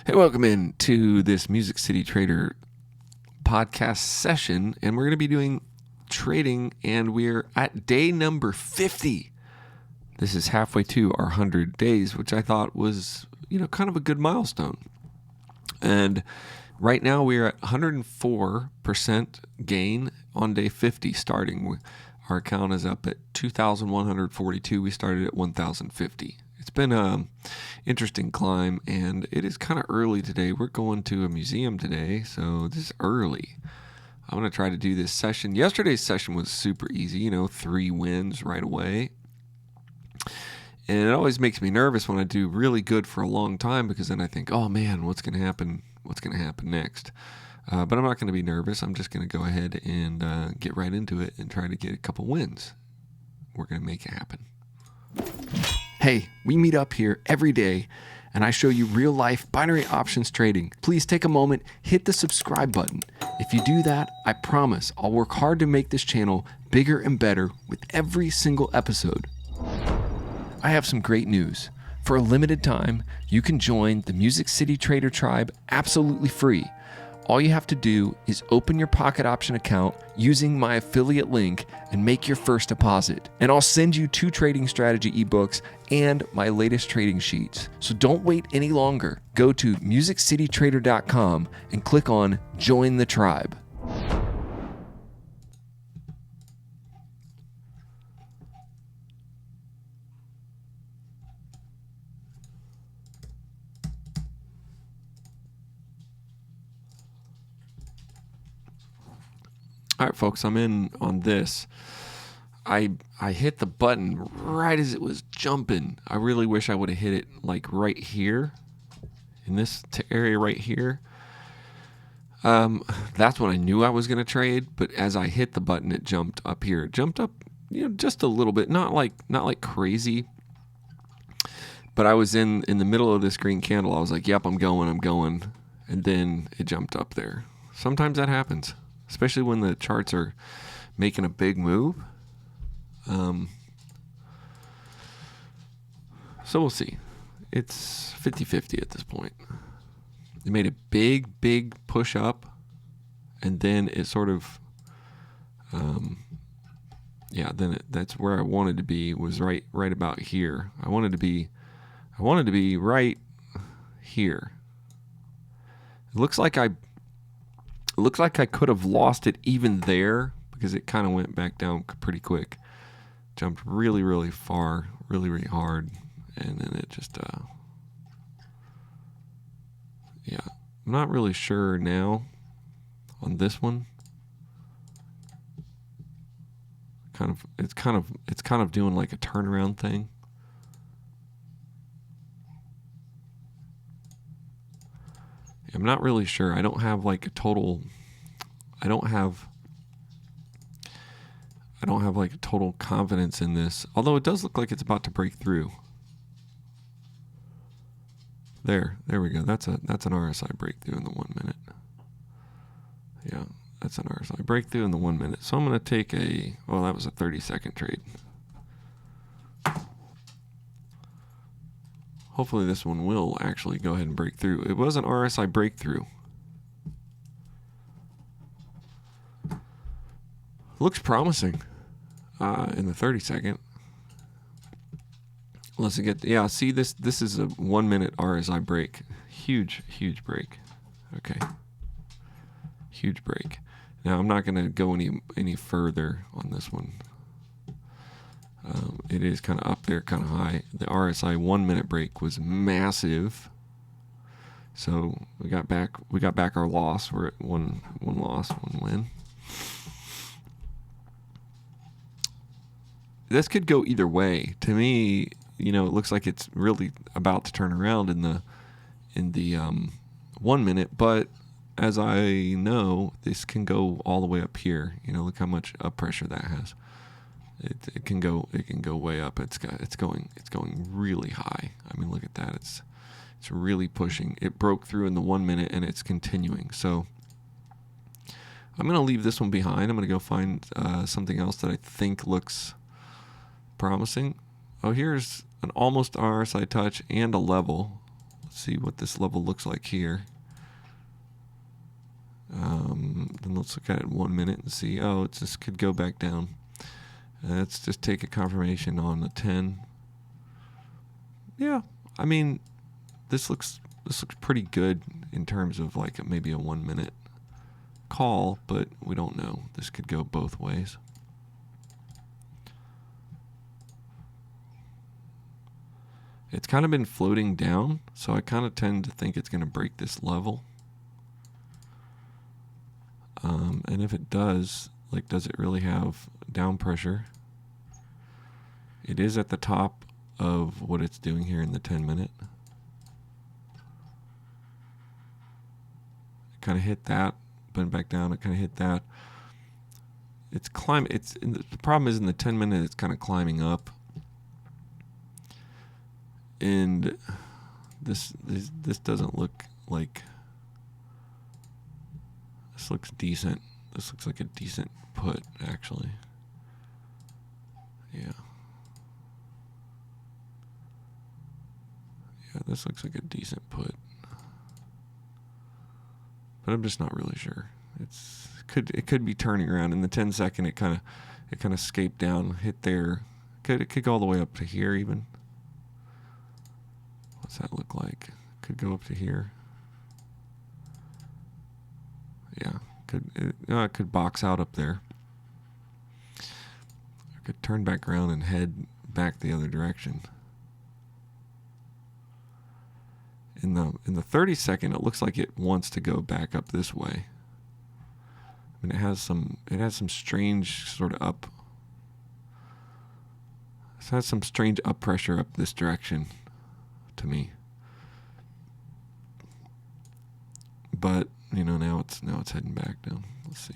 Hey, welcome in to this Music City Trader podcast session, and we're going to be doing trading, and we're at day number 50. This is halfway to our 100 days, which I thought was, kind of a good milestone. And right now we're at 104% gain on day 50 starting. Our account is up at 2,142. We started at 1,050. It's been an interesting climb, and it is kind of early today. We're going to a museum today, so this is early. I'm going to try to do this session. Yesterday's session was super easy, 3 wins right away. And it always makes me nervous when I do really good for a long time, because then I think, oh man, what's going to happen? What's going to happen next? But I'm not going to be nervous. I'm just going to go ahead and get right into it and try to get a couple wins. We're going to make it happen. Hey, we meet up here every day, and I show you real-life binary options trading. Please take a moment, hit the subscribe button. If you do that, I promise I'll work hard to make this channel bigger and better with every single episode. I have some great news. For a limited time, you can join the Music City Trader Tribe absolutely free. All you have to do is open your pocket option account using my affiliate link and make your first deposit. And I'll send you 2 trading strategy ebooks and my latest trading sheets. So don't wait any longer. Go to musiccitytrader.com and click on Join the Tribe. All right, folks, I'm in on this. I hit the button right as it was jumping. I really wish I would have hit it like right here, in this area right here. That's when I knew I was going to trade. But as I hit the button, it jumped up here. It jumped up, just a little bit, not like crazy. But I was in the middle of this green candle. I was like, "Yep, I'm going," and then it jumped up there. Sometimes that happens, especially when the charts are making a big move. So we'll see. It's 50-50 at this point. It made a big push up, and then it sort of, that's where I wanted to be, was right about here. I wanted to be right here. It looks like I could have lost it even there, because it kind of went back down pretty quick. Jumped really far, really hard, and then it just, I'm not really sure now on this one. It's kind of doing like a turnaround thing. I'm not really sure. I don't have like a total confidence in this, although it does look like it's about to break through. There we go. That's an RSI breakthrough in the 1 minute. Yeah, that's an RSI breakthrough in the 1 minute. So I'm going to take that was a 30-second trade. Hopefully this one will actually go ahead and break through. It was an RSI breakthrough. Looks promising in the 30-second. Let's get, see this is a 1 minute RSI break. Huge break. Okay. Huge break. Now I'm not going to go any further on this one. It is kind of up there, kind of high. The RSI 1 minute break was massive. So we got back our loss. We're at one loss, 1 win. This could go either way. To me, it looks like it's really about to turn around in the 1 minute, but as I know, this can go all the way up here. Look how much up pressure that has. It can go way up. It's going really high. I mean, look at that. It's really pushing. It broke through in the 1 minute, and it's continuing. So I'm going to leave this one behind. I'm going to go find something else that I think looks promising. Oh, here's an almost RSI touch and a level. Let's see what this level looks like here. Then let's look at it in 1 minute and see. Oh, it just could go back down. Let's just take a confirmation on the 10. Yeah, I mean, this looks pretty good in terms of like maybe a 1 minute call, but we don't know. This could go both ways. It's kind of been floating down, so I kind of tend to think it's going to break this level. And if it does, like, does it really have down pressure? It is at the top of what it's doing here in the 10 minute. It kind of hit that, went back down. It kind of hit that. It's climbing. The problem is in the 10 minute, it's kind of climbing up. And this doesn't look like. This looks decent. This looks like a decent put, actually. Yeah. Yeah, this looks like a decent put. But I'm just not really sure. It could be turning around in the 10 second. It kind of escaped down, hit there. It could go all the way up to here even. What's that look like? Could go up to here. Yeah, it could box out up there. I could turn back around and head back the other direction. In the 30 second, it looks like it wants to go back up this way. I mean, it has some strange sort of up. It has some strange up pressure up this direction to me. But now it's heading back down. Let's see.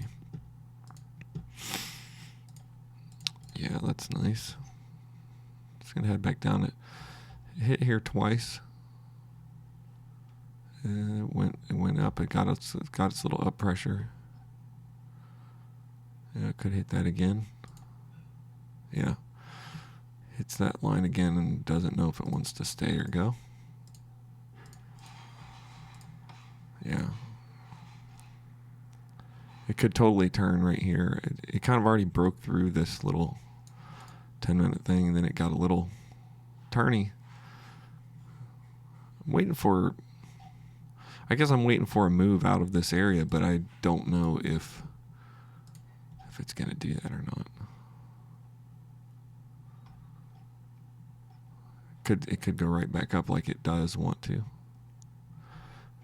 Yeah, that's nice. It's gonna head back down. It hit here twice. It went up. It got its little up pressure. Yeah, it could hit that again. Yeah, hits that line again and doesn't know if it wants to stay or go. Yeah. It could totally turn right here. It kind of already broke through this little 10 minute thing, and then it got a little turny. I'm waiting for a move out of this area, but I don't know if it's going to do that or not. It could go right back up like it does want to.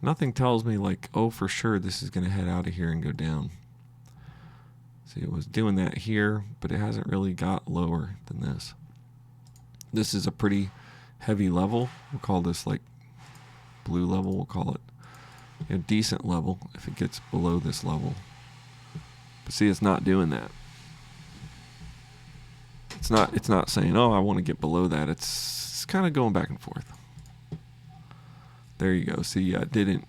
Nothing tells me like, oh, for sure this is going to head out of here and go down. See, it was doing that here, but it hasn't really got lower than this. This is a pretty heavy level. We'll call this like blue level. We'll call it a decent level if it gets below this level. But see, it's not doing that. It's not saying, oh, I want to get below that. It's kind of going back and forth. There you go. See, yeah, it didn't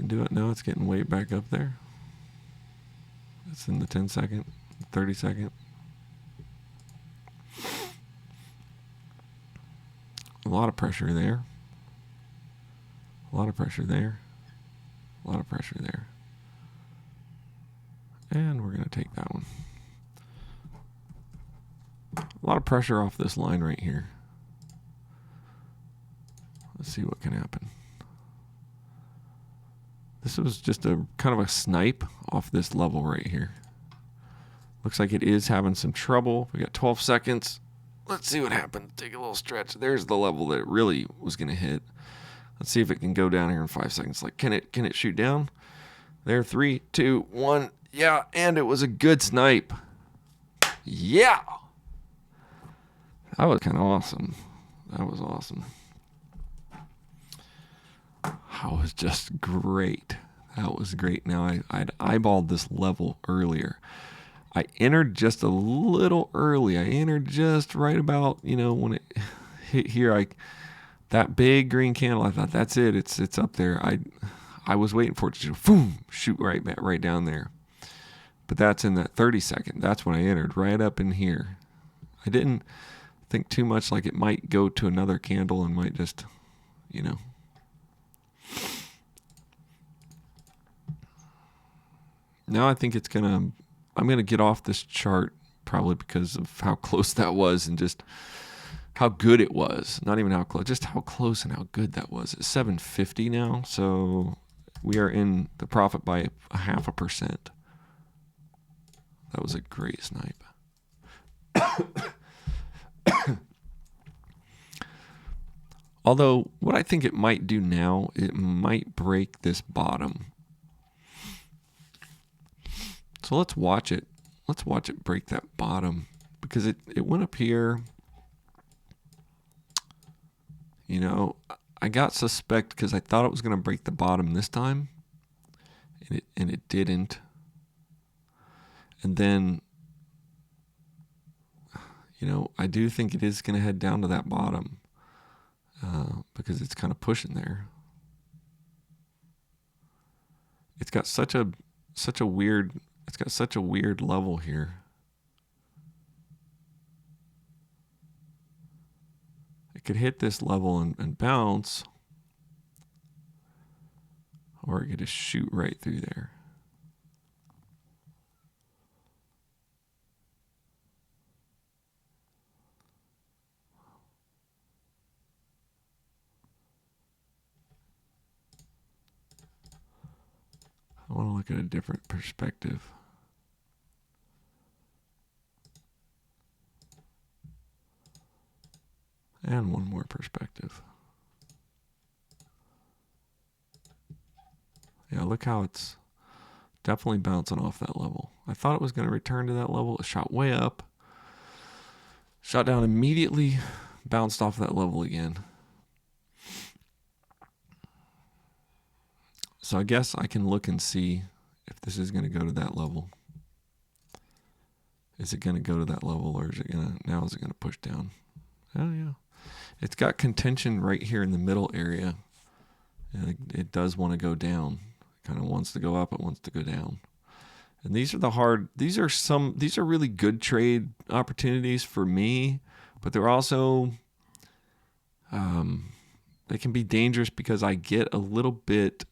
do it. Now it's getting way back up there. It's in the 10 second, 30 second. A lot of pressure there. A lot of pressure there. A lot of pressure there. And we're going to take that one. A lot of pressure off this line right here. Let's see what can happen. This was just a kind of a snipe off this level right here. Looks like it is having some trouble. We got 12 seconds. Let's see what happens. Take a little stretch. There's the level that it really was going to hit. Let's see if it can go down here in 5 seconds. Like, can it shoot down? There, 3, 2, 1. Yeah, and it was a good snipe. Yeah. That was kind of awesome. That was awesome. That was just great. That was great. Now, I'd eyeballed this level earlier. I entered just a little early. I entered just right about, when it hit here. That big green candle, I thought, that's it. It's up there. I was waiting for it to boom, shoot right down there. But that's in that 30 second. That's when I entered, right up in here. I didn't think too much like it might go to another candle and might just, you know. Now I think I'm going to get off this chart probably because of how close that was and just how good it was. Not even how close, just how close and how good that was. It's 750 now, so we are in the profit by 0.5%. That was a great snipe. Although, what I think it might do now, it might break this bottom. So let's watch it. Let's watch it break that bottom because it went up here. You know, I got suspect because I thought it was going to break the bottom this time, and it didn't. And then, you know, I do think it is going to head down to that bottom because it's kind of pushing there. It's got such a weird level here. It could hit this level and bounce, or it could just shoot right through there. I want to look at a different perspective. And one more perspective. Yeah, look how it's definitely bouncing off that level. I thought it was going to return to that level. It shot way up. Shot down immediately. Bounced off that level again. So I guess I can look and see if this is going to go to that level. Is it going to go to that level, or is it going to push down? Oh yeah. It's got contention right here in the middle area. And it does want to go down. It kind of wants to go up, it wants to go down. And these are really good trade opportunities for me, but they're also they can be dangerous because I get a little bit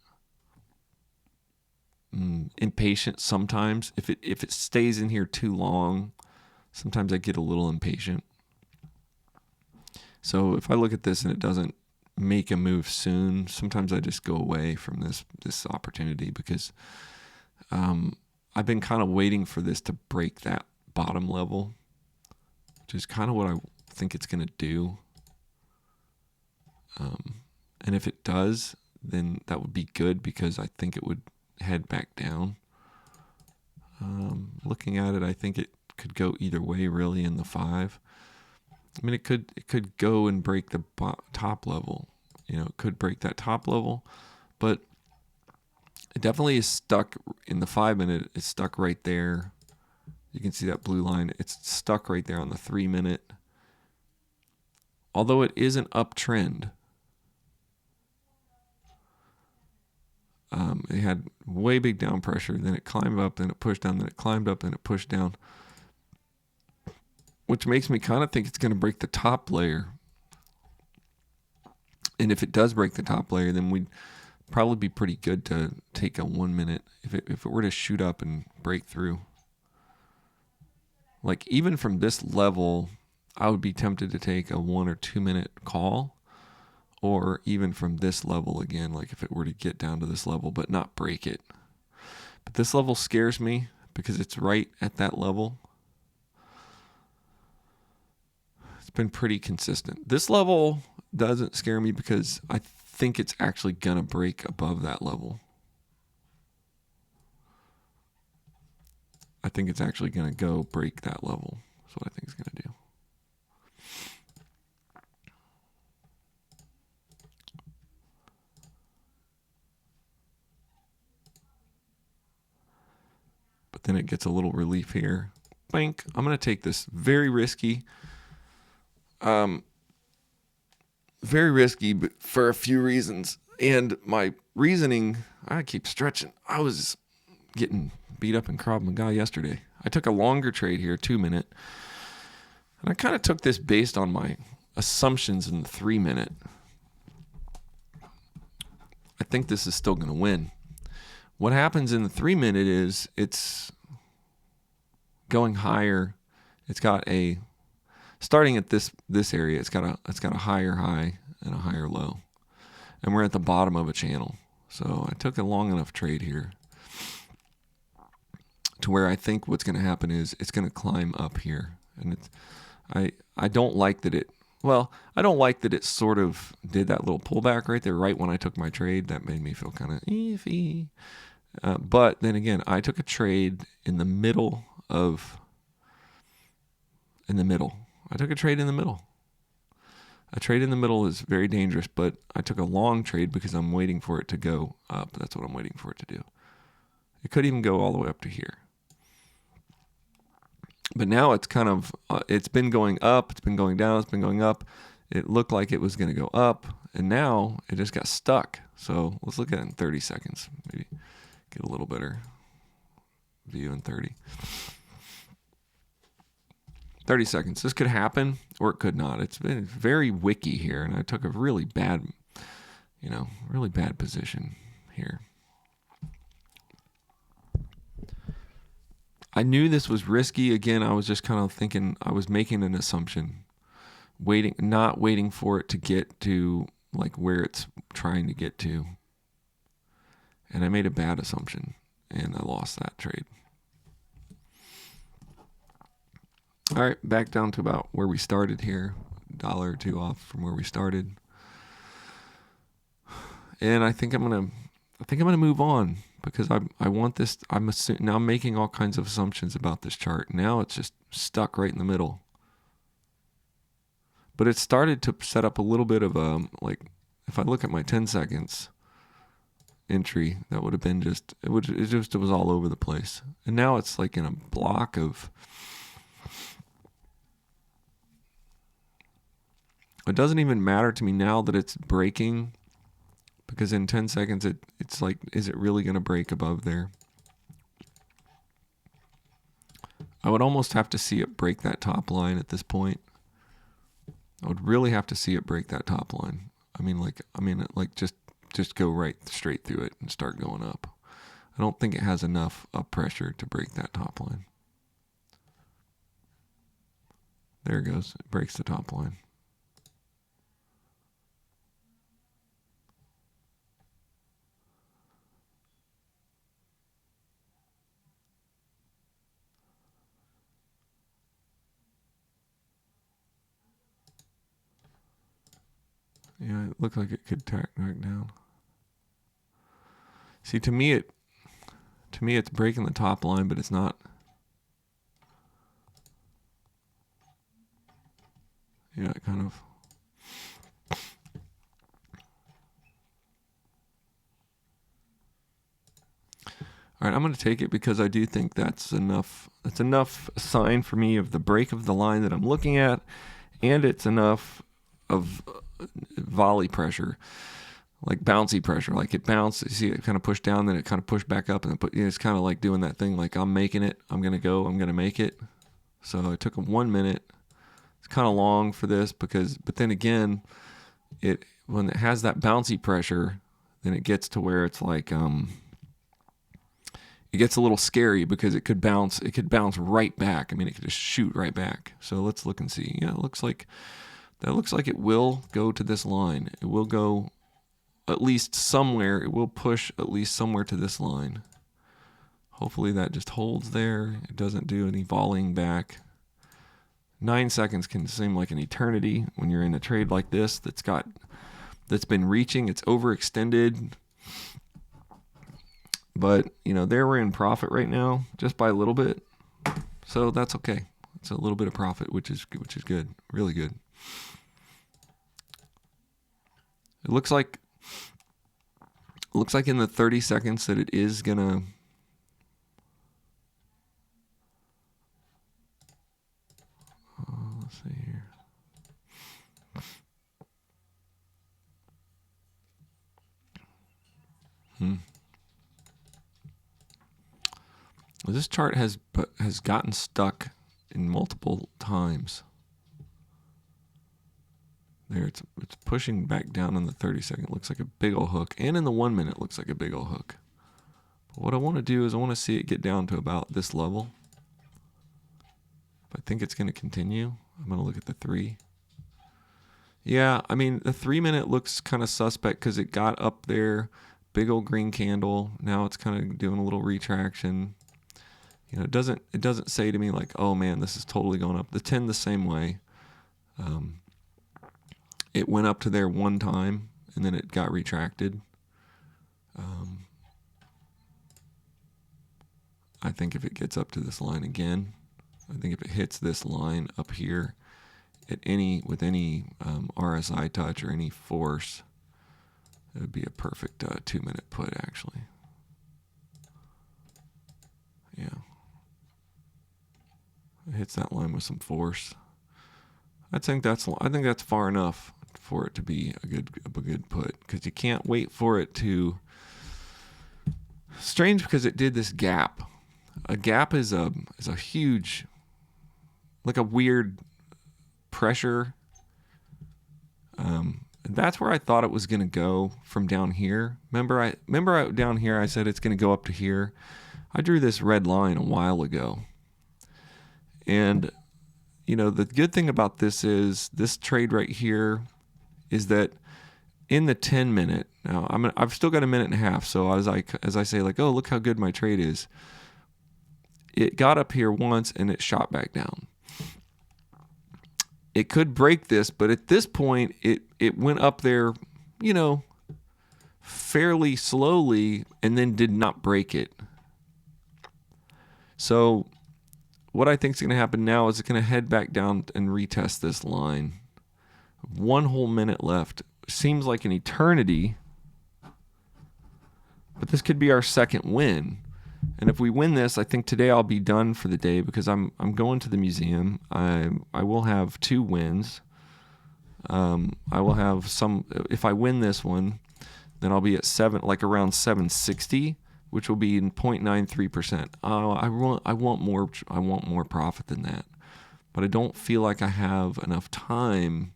impatient sometimes. If it stays in here too long, sometimes I get a little impatient. So if I look at this and it doesn't make a move soon, sometimes I just go away from this opportunity because I've been kind of waiting for this to break that bottom level, which is kind of what I think it's going to do. And if it does, then that would be good because I think it would head back down. Looking at it, I think it could go either way really in the 5. I mean, it could go and break the top level. You know, it could break that top level, but it definitely is stuck in the 5 minute. It's stuck right there. You can see that blue line. It's stuck right there on the 3 minute. Although it is an uptrend. It had way big down pressure. Then it climbed up, then it pushed down, then it climbed up, then it pushed down. Which makes me kind of think it's going to break the top layer. And if it does break the top layer, then we'd probably be pretty good to take a 1 minute. If it were to shoot up and break through. Like even from this level, I would be tempted to take a 1 or 2 minute call. Or even from this level again, like if it were to get down to this level, but not break it. But this level scares me because it's right at that level. It's been pretty consistent. This level doesn't scare me because I think it's actually going to break above that level. I think it's actually going to go break that level. That's what I think it's going to do. But then it gets a little relief here. Bank. I'm going to take this. Very risky. Very risky, but for a few reasons. And my reasoning, I keep stretching. I was getting beat up in Krav Maga yesterday. I took a longer trade here, 2 minute. And I kind of took this based on my assumptions in the 3-minute. I think this is still going to win. What happens in the 3-minute is it's going higher. It's got a, starting at this area, it's got a higher high and a higher low. And we're at the bottom of a channel. So I took a long enough trade here to where I think what's going to happen is it's going to climb up here. And it's, I don't like that it, well, I don't like that it sort of did that little pullback right there, right when I took my trade. That made me feel kind of iffy. But then again, I took a trade in the middle. I took a trade in the middle. A trade in the middle is very dangerous, but I took a long trade because I'm waiting for it to go up. That's what I'm waiting for it to do. It could even go all the way up to here. But now it's kind of, it's been going up, it's been going down, it's been going up. It looked like it was going to go up, and now it just got stuck. So let's look at it in 30 seconds. Maybe get a little better view in 30 seconds. This could happen or it could not. It's been very wicky here, and I took a really bad position here. I knew this was risky. Again, I was just kind of thinking, I was making an assumption, not waiting for it to get to like where it's trying to get to. And I made a bad assumption, and I lost that trade. All right, back down to about where we started here, $1 or $2 off from where we started. And I think I'm gonna move on because I want this. Now I'm making all kinds of assumptions about this chart. Now it's just stuck right in the middle. But it started to set up a little bit of a, like, if I look at my 10 seconds entry, that would have been it was all over the place. And now it's like in a block of, it doesn't even matter to me now that it's breaking, because in 10 seconds it's like, is it really going to break above there? I would almost have to see it break that top line at this point. I would really have to see it break that top line. Just go right straight through it and start going up. I don't think it has enough up pressure to break that top line. There it goes. It breaks the top line. Yeah, it looked like it could tack back down. See, to me it's breaking the top line, but it's not. Yeah, it kind of. All right, I'm going to take it because I do think that's enough. It's enough sign for me of the break of the line that I'm looking at, and it's enough of volley pressure, like bouncy pressure. Like it bounced, you see it kind of push down, then it kind of pushed back up, and it's kind of like doing that thing, like I'm making it, I'm going to make it. So I took a 1 minute. It's kind of long for this but then again, when it has that bouncy pressure, then it gets to where it's like, it gets a little scary because it could bounce right back. I mean, it could just shoot right back. So let's look and see. Yeah, it looks like it will go to this line. It will go at least somewhere. It will push at least somewhere to this line. Hopefully that just holds there. It doesn't do any volleying back. 9 seconds can seem like an eternity when you're in a trade like this that's been reaching. It's overextended. But, there we're in profit right now, just by a little bit. So that's okay. It's a little bit of profit, which is good, really good. It looks like in the 30 seconds that it is gonna. Let's see here. Well, this chart has gotten stuck in multiple times. There, it's pushing back down in the 30-second. Looks like a big old hook. And in the 1 minute, looks like a big old hook. But what I want to do is I want to see it get down to about this level. I think it's going to continue. I'm going to look at the 3. Yeah, I mean, the 3 minute looks kind of suspect because it got up there. Big old green candle. Now it's kind of doing a little retraction. You know, it doesn't say to me like, oh man, this is totally going up. The 10 the same way. It went up to there one time, and then it got retracted. I think if it gets up to this line again, I think if it hits this line up here, with any RSI touch or any force, it would be a perfect 2 minute put actually. Yeah, it hits that line with some force. I think that's far enough for it to be a good put, because you can't wait for it to. Strange, because it did this gap. A gap is a huge, like a weird pressure. That's where I thought it was going to go from down here. Remember down here I said it's going to go up to here. I drew this red line a while ago, and you know, the good thing about this is this trade right here is that in the 10 minute, now I've still got a minute and a half. So as I say, like, oh, look how good my trade is. It got up here once and it shot back down. It could break this, but at this point it went up there, you know, fairly slowly and then did not break it. So what I think is going to happen now is it's going to head back down and retest this line. 1 whole minute left. Seems like an eternity, but this could be our second win. And if we win this, I think today I'll be done for the day, because I'm going to the museum. I will have 2 wins. I will have some. If I win this one, then I'll be at around 760, which will be in 0.93%. I want more. I want more profit than that, but I don't feel like I have enough time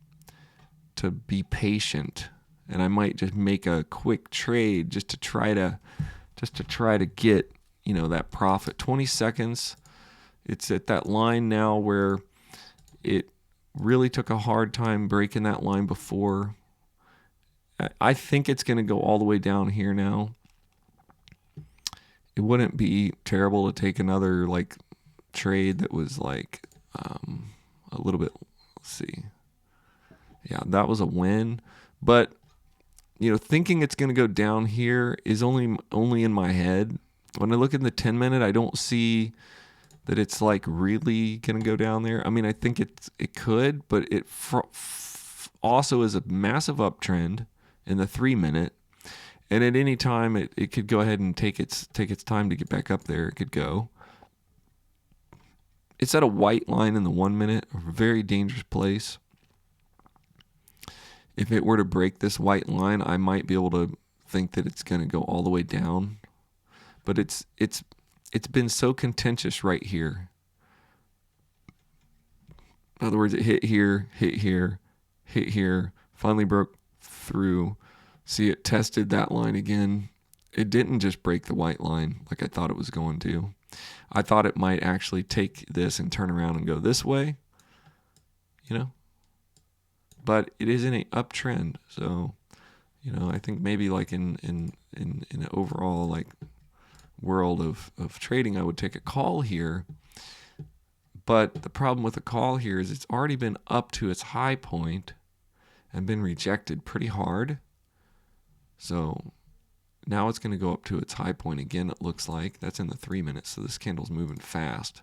to be patient, and I might just make a quick trade just to try to get, you know, that profit. 20 seconds. It's at that line now where it really took a hard time breaking that line before. I think it's going to go all the way down here now. It wouldn't be terrible to take another like trade that was like a little bit. Let's see. Yeah, that was a win, but you know, thinking it's going to go down here is only in my head. When I look in the 10 minute, I don't see that it's like really going to go down there. I mean, I think it could, but it also is a massive uptrend in the 3 minute, and at any time it could go ahead and take its time to get back up there. It could go. It's at a white line in the 1 minute, a very dangerous place. If it were to break this white line, I might be able to think that it's going to go all the way down. But it's been so contentious right here. In other words, it hit here, finally broke through. See, it tested that line again. It didn't just break the white line like I thought it was going to. I thought it might actually take this and turn around and go this way, you know. But it is in an uptrend, so you know, I think maybe like in an overall like world of trading, I would take a call here. But the problem with the call here is it's already been up to its high point and been rejected pretty hard. So now it's going to go up to its high point again, it looks like. That's in the 3 minutes, so this candle's moving fast.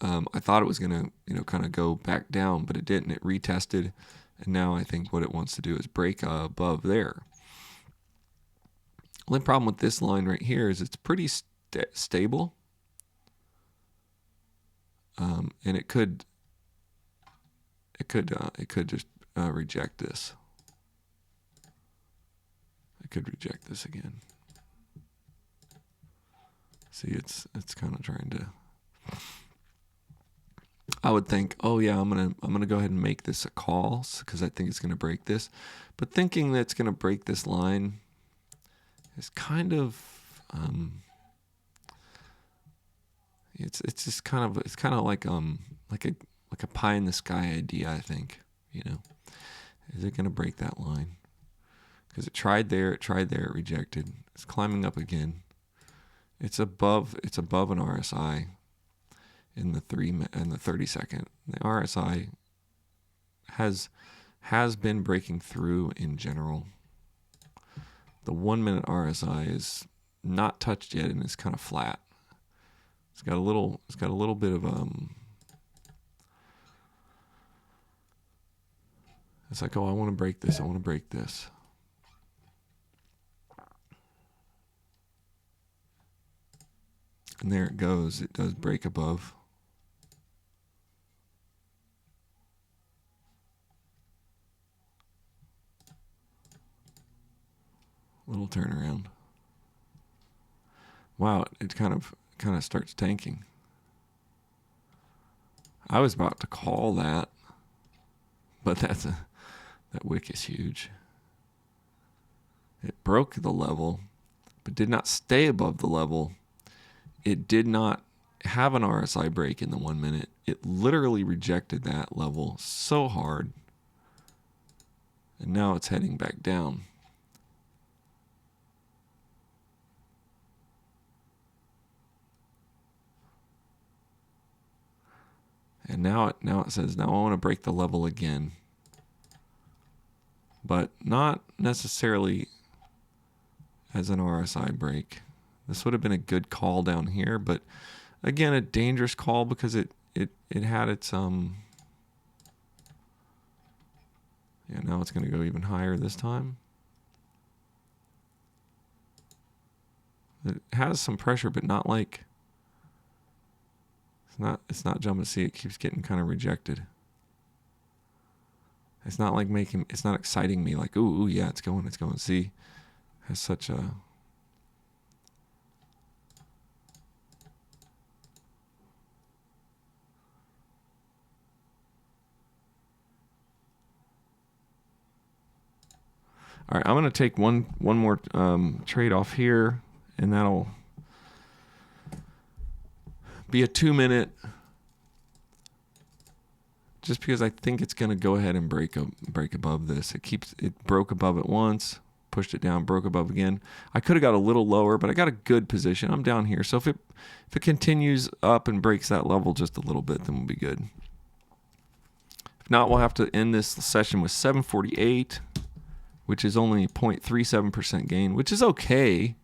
I thought it was going to, you know, kind of go back down, but it didn't. It retested, and now I think what it wants to do is break above there. The only problem with this line right here is it's pretty stable, and it could just reject this. It could reject this again. See, it's kind of trying to. I would think, oh yeah, I'm gonna go ahead and make this a call because I think it's gonna break this. But thinking that it's gonna break this line is kind of it's just kind of like a pie in the sky idea. I think, is it gonna break that line? Because it tried there, it rejected. It's climbing up again. It's above an RSI in the 30 second. The RSI has been breaking through in general. The 1 minute RSI is not touched yet and it's kind of flat. It's got a little bit of it's like, oh, I want to break this. And there it goes. It does break above. Little turnaround. Wow, it kind of starts tanking. I was about to call that, but that wick is huge. It broke the level, but did not stay above the level. It did not have an RSI break in the 1 minute. It literally rejected that level so hard. And now it's heading back down. And now it says, now I want to break the level again. But not necessarily as an RSI break. This would have been a good call down here, but again, a dangerous call because it had its now it's going to go even higher this time. It has some pressure, but not like it's not jumping. See, it keeps getting kind of rejected. It's not like it's not exciting me like, ooh, yeah, it's going. See, it has such a All right, I'm going to take one more trade off here, and that'll be a 2 minute, just because I think it's going to go ahead and break above this. It broke above it once, pushed it down, broke above again. I could have got a little lower, but I got a good position. I'm down here, so if it continues up and breaks that level just a little bit, then we'll be good. If not, we'll have to end this session with 748. Which is only 0.37% gain, which is okay.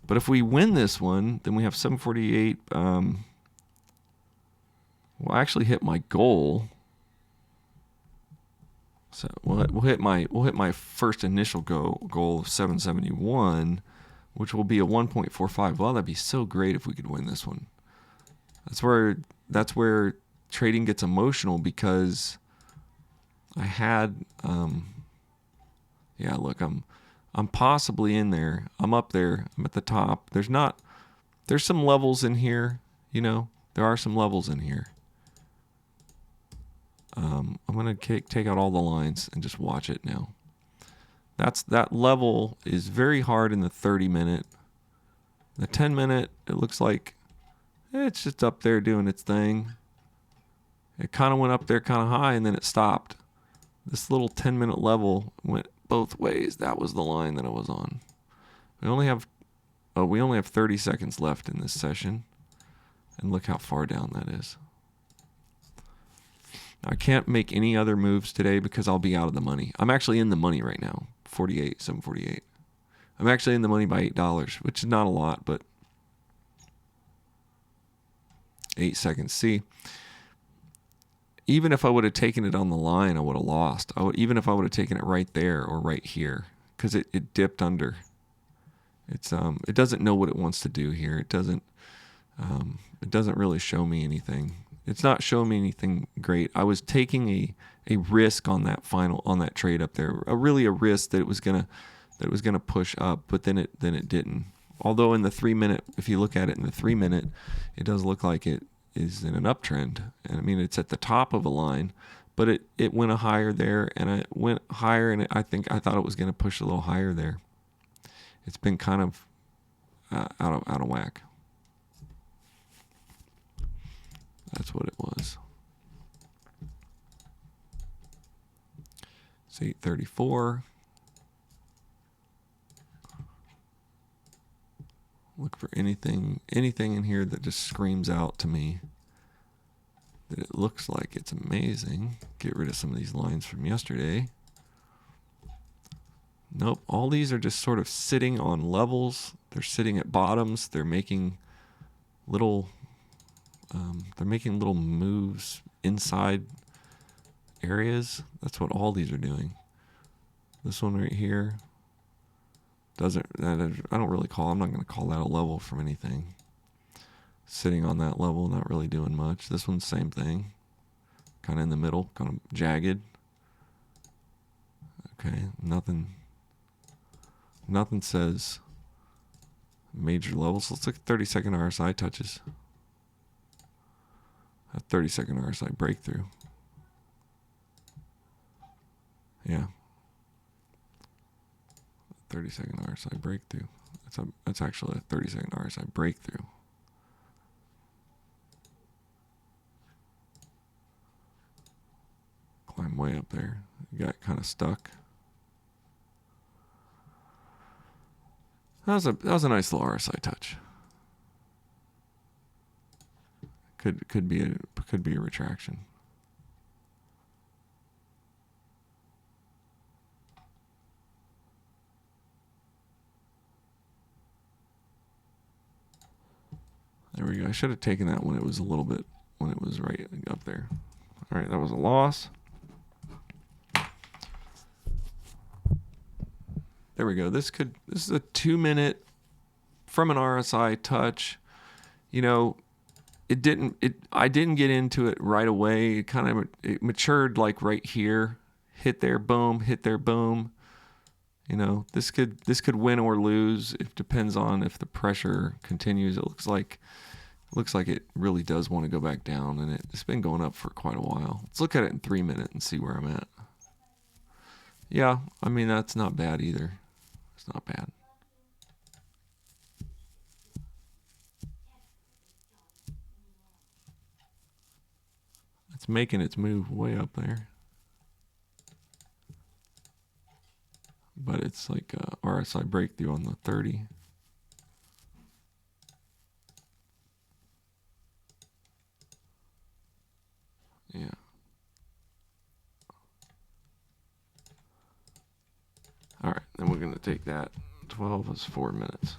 But if we win this one, then we have 748. We'll actually hit my goal. So we'll hit my first initial goal of 771, which will be a 1.45. Well, that'd be so great if we could win this one. That's where trading gets emotional, because I had yeah, look, I'm possibly in there. I'm up there. I'm at the top. There's some levels in here, There are some levels in here. I'm going to take out all the lines and just watch it now. That level is very hard in the 30 minute. The 10 minute, it looks like it's just up there doing its thing. It kind of went up there kind of high and then it stopped. This little 10 minute level went both ways. That was the line that I was on. We only have 30 seconds left in this session, and look how far down that is. I can't make any other moves today because I'll be out of the money. I'm actually in the money right now, 748. I'm actually in the money by $8, which is not a lot, but 8 seconds. See, even if I would have taken it on the line, I would have lost. Even if I would have taken it right there or right here, because it dipped under. It doesn't know what it wants to do here. It doesn't really show me anything. It's not showing me anything great. I was taking a risk on that trade up there, a risk that it was gonna push up, but then it didn't. Although in the 3 minute, if you look at it in the 3 minute, it does look like it is in an uptrend. And I mean, it's at the top of a line, but it went a higher there, and it went higher, and I thought it was going to push a little higher there. It's been kind of out of whack. That's what it was. It's 834. Look for anything in here that just screams out to me that it looks like it's amazing. Get rid of some of these lines from yesterday. Nope, all these are just sort of sitting on levels. They're sitting at bottoms. They're making little moves inside areas. That's what all these are doing. This one right here I'm not going to call that a level from anything. Sitting on that level, not really doing much. This one's same thing. Kind of in the middle, kind of jagged. Okay, nothing says major levels. Let's look at 30-second RSI touches. A 30-second RSI breakthrough. Yeah. 30-second RSI breakthrough. That's actually a 30-second RSI breakthrough. Climb way up there. You got kind of stuck. That was a nice little RSI touch. Could be a retraction. There we go. I should have taken that when it was right up there. All right, that was a loss. There we go. This is a 2-minute from an RSI touch. You know, I didn't get into it right away. It matured like right here. Hit there, boom, hit there, boom. You know, this could win or lose. It depends on if the pressure continues. It looks like it really does want to go back down, and it's been going up for quite a while. Let's look at it in 3 minutes and see where I'm at. Yeah, I mean, that's not bad either. It's not bad. It's making its move way up there. But it's like a RSI breakthrough on the 30. Yeah. All right, then we're going to take that. 12 is 4 minutes.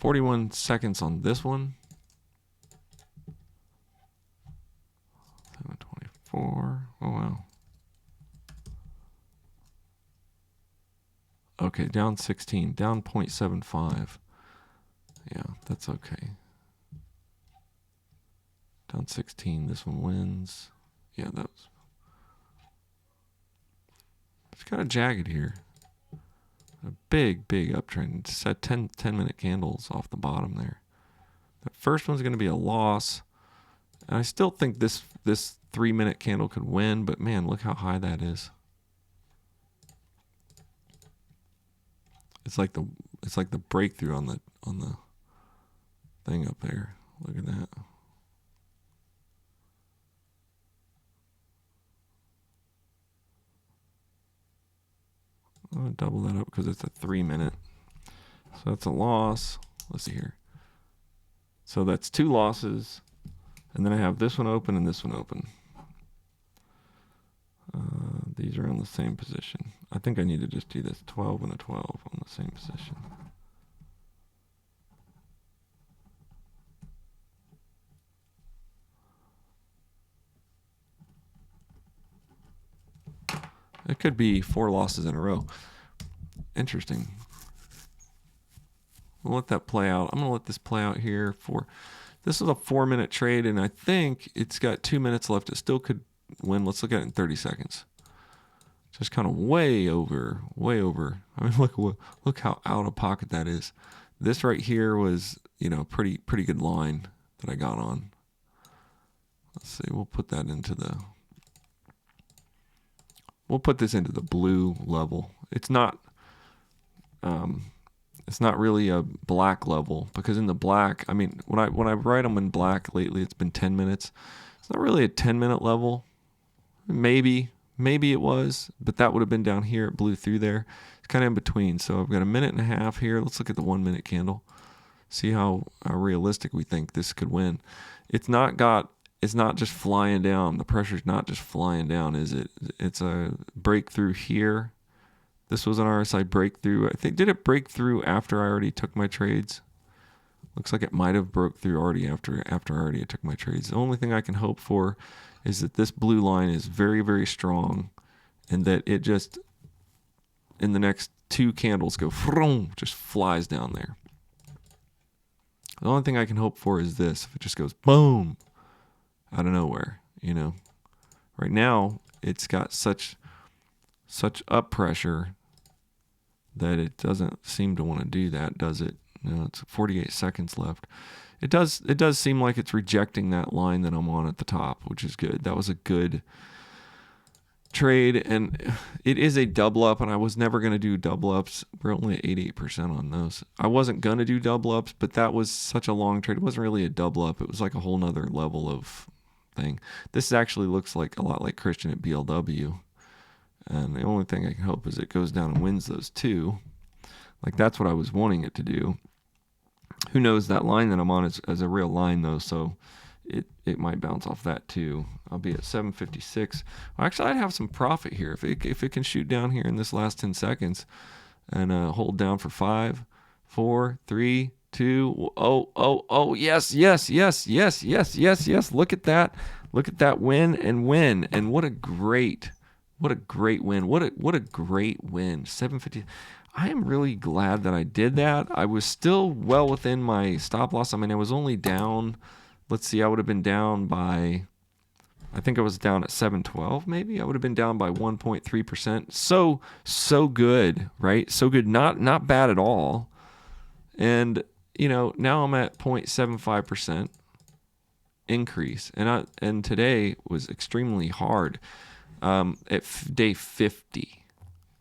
$41 seconds on this one. 724. Oh, wow. Okay, down 16. Down 0.75. Yeah, that's okay. Down 16. This one wins. Yeah, it's kind of jagged here. A big uptrend. It's set 10-minute candles off the bottom there. The first one's going to be a loss. And I still think this 3-minute candle could win, but man, look how high that is. It's like the breakthrough on the thing up there. Look at that. I'm going to double that up because it's a 3-minute. So that's a loss. Let's see here. So that's 2 losses. And then I have this one open and this one open. These are on the same position. I think I need to just do this 12 and a 12 on the same position. It could be 4 losses in a row. Interesting. We'll let that play out. I'm going to let this play out here this is a 4-minute trade, and I think it's got 2 minutes left. It still could win. Let's look at it in 30 seconds. just kind of way over. I mean, look how out of pocket that is. This right here was, pretty good line that I got on. Let's see, we'll put this into the blue level. It's not really a black level, because in the black, I mean, when I write them in black lately, it's been 10 minutes. It's not really a 10-minute level. Maybe it was, but that would have been down here. It blew through there. It's kind of in between. So I've got a minute and a half here. Let's look at the 1 minute candle. See how realistic we think this could win. It's not just flying down. The pressure's not just flying down, is it? It's a breakthrough here. This was an RSI breakthrough. I think, did it break through after I already took my trades? Looks like it might have broke through already after I already took my trades. The only thing I can hope for is that this blue line is very, very strong, and that it just, in the next 2 candles, just flies down there. The only thing I can hope for is this, if it just goes boom out of nowhere, Right now, it's got such up pressure that it doesn't seem to want to do that, does it? It's 48 seconds left. It does seem like it's rejecting that line that I'm on at the top, which is good. That was a good trade, and it is a double up, and I was never going to do double ups. We're only at 88% on those. I wasn't going to do double ups, but that was such a long trade. It wasn't really a double up. It was like a whole nother level of thing. This actually looks like a lot like Christian at BLW, and the only thing I can hope is it goes down and wins those 2. Like, that's what I was wanting it to do. Who knows, that line that I'm on is a real line, though, so it might bounce off that too. I'll be at 756. Well, actually, I'd have some profit here if it can shoot down here in this last 10 seconds and hold down for 5, 4, 3, 2. Oh, yes. Look at that win. And what a great win. What a great win. 750. I am really glad that I did that. I was still well within my stop loss. I mean, I was only down, let's see, I would have been down by, I think I was down at 712 maybe. I would have been down by 1.3%. So good, right? So good, not bad at all. And, now I'm at 0.75% increase. And today was extremely hard at day 50.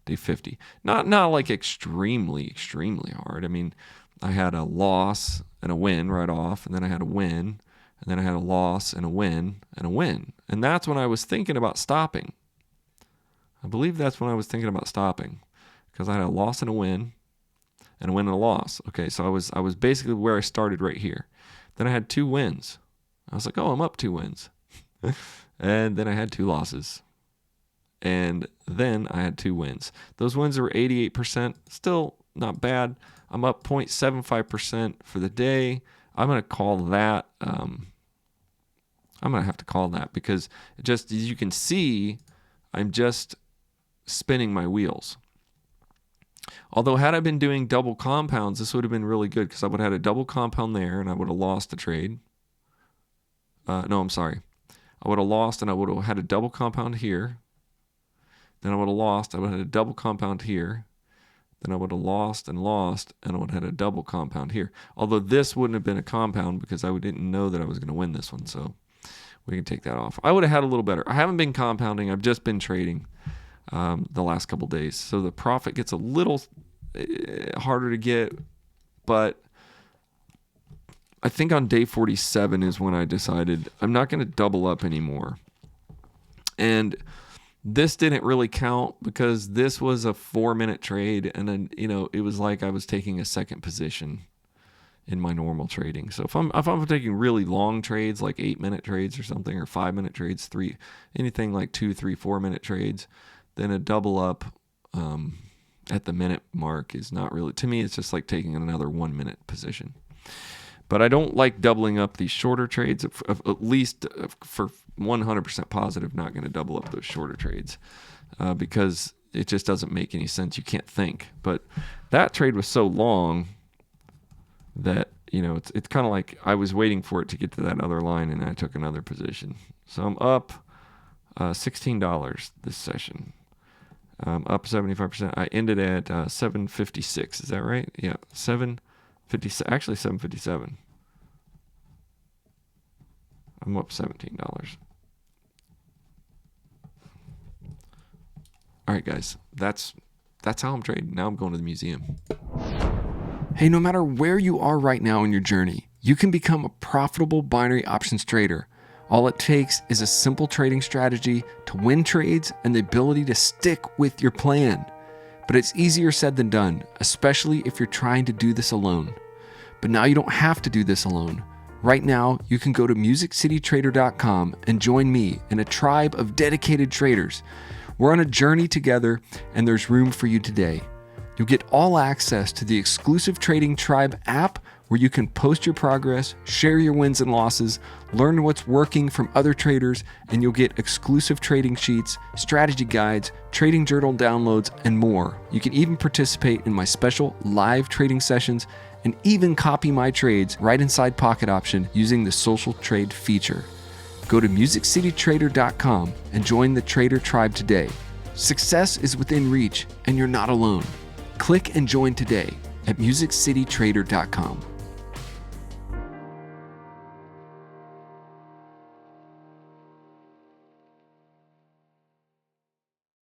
Day 50. Not like extremely hard. I mean, I had a loss and a win right off, and then I had a win, and then I had a loss and a win and a win. And that's when I was thinking about stopping. I believe that's when I was thinking about stopping, because I had a loss and a win and a loss. Okay, so I was basically where I started right here. Then I had 2 wins. I was like, oh, I'm up 2 wins. And then I had 2 losses. And then I had 2 wins. Those wins were 88%. Still not bad. I'm up 0.75% for the day. I'm going to call that. I'm going to have to call that, because just as you can see, I'm just spinning my wheels. Although had I been doing double compounds, this would have been really good, because I would have had a double compound there and I would have lost the trade. No, I'm sorry. I would have lost and I would have had a double compound here. Then I would have lost. I would have had a double compound here. Then I would have lost, and I would have had a double compound here. Although this wouldn't have been a compound, because I didn't know that I was going to win this one, so we can take that off. I would have had a little better. I haven't been compounding. I've just been trading the last couple days. So the profit gets a little harder to get, but I think on day 47 is when I decided I'm not going to double up anymore. And this didn't really count, because this was a 4-minute trade, and then it was like I was taking a second position in my normal trading. So if I'm taking really long trades, like 8-minute trades or something, or 5-minute trades, anything like 2, 3, 4-minute trades, then a double up at the minute mark is not really, to me, it's just like taking another 1-minute position. But I don't like doubling up these shorter trades, at least for 100% positive, not going to double up those shorter trades because it just doesn't make any sense. You can't think. But that trade was so long that, it's kind of like I was waiting for it to get to that other line, and I took another position. So I'm up $16 this session. up 75%. I ended at 756. Is that right? Yeah, 750. Actually, 757. I'm up $17. All right, guys, that's how I'm trading. Now I'm going to the museum. Hey, no matter where you are right now in your journey, you can become a profitable binary options trader. All it takes is a simple trading strategy to win trades and the ability to stick with your plan. But it's easier said than done, especially if you're trying to do this alone. But now you don't have to do this alone. Right now, you can go to MusicCityTrader.com and join me in a tribe of dedicated traders. We're on a journey together, and there's room for you today. You'll get all access to the exclusive Trading Tribe app where you can post your progress, share your wins and losses, learn what's working from other traders, and you'll get exclusive trading sheets, strategy guides, trading journal downloads, and more. You can even participate in my special live trading sessions and even copy my trades right inside Pocket Option using the Social Trade feature. Go to MusicCityTrader.com and join the Trader Tribe today. Success is within reach, and you're not alone. Click and join today at MusicCityTrader.com.